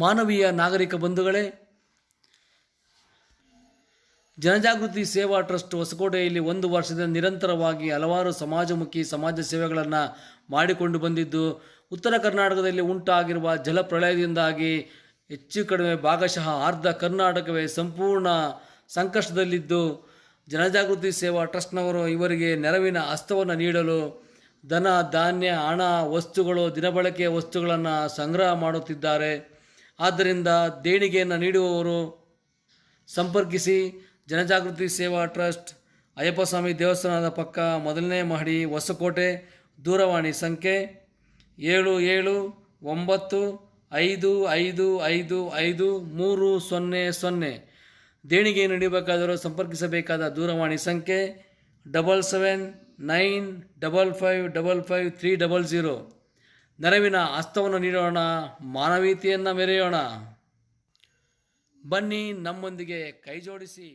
ಮಾನವೀಯ ನಾಗರಿಕ ಬಂಧುಗಳೇ, ಜನಜಾಗೃತಿ ಸೇವಾ ಟ್ರಸ್ಟ್ ಹೊಸಕೋಟೆಯಲ್ಲಿ 1 ವರ್ಷದಿಂದ ನಿರಂತರವಾಗಿ ಹಲವಾರು ಸಮಾಜಮುಖಿ ಸಮಾಜ ಸೇವೆಗಳನ್ನು ಮಾಡಿಕೊಂಡು ಬಂದಿದ್ದು, ಉತ್ತರ ಕರ್ನಾಟಕದಲ್ಲಿ ಉಂಟಾಗಿರುವ ಜಲಪ್ರಳಯದಿಂದಾಗಿ ಹೆಚ್ಚು ಕಡಿಮೆ ಭಾಗಶಃ ಅರ್ಧ ಕರ್ನಾಟಕವೇ ಸಂಪೂರ್ಣ ಸಂಕಷ್ಟದಲ್ಲಿದ್ದು, ಜನಜಾಗೃತಿ ಸೇವಾ ಟ್ರಸ್ಟ್ನವರು ಇವರಿಗೆ ನೆರವಿನ ಹಸ್ತವನ್ನು ನೀಡಲು ಧನ, ಧಾನ್ಯ, ಹಣ, ವಸ್ತುಗಳು, ದಿನಬಳಕೆಯ ವಸ್ತುಗಳನ್ನು ಸಂಗ್ರಹ ಮಾಡುತ್ತಿದ್ದಾರೆ. ಆದ್ದರಿಂದ ದೇಣಿಗೆಯನ್ನು ನೀಡುವವರು ಸಂಪರ್ಕಿಸಿ. ಜನಜಾಗೃತಿ ಸೇವಾ ಟ್ರಸ್ಟ್, ಅಯ್ಯಪ್ಪಸ್ವಾಮಿ ದೇವಸ್ಥಾನದ ಪಕ್ಕ, 1ನೇ ಮಹಡಿ, ಹೊಸಕೋಟೆ. ದೂರವಾಣಿ ಸಂಖ್ಯೆ 7795555300. ದೇಣಿಗೆಯನ್ನು ನೀಡಬೇಕಾದರೂ ಸಂಪರ್ಕಿಸಬೇಕಾದ ದೂರವಾಣಿ ಸಂಖ್ಯೆ 7795555300. ನೆರವಿನ ಹಸ್ತವನ್ನು ನೀಡೋಣ, ಮಾನವೀಯತೆಯನ್ನು ಮೆರೆಯೋಣ. ಬನ್ನಿ, ನಮ್ಮೊಂದಿಗೆ ಕೈಜೋಡಿಸಿ.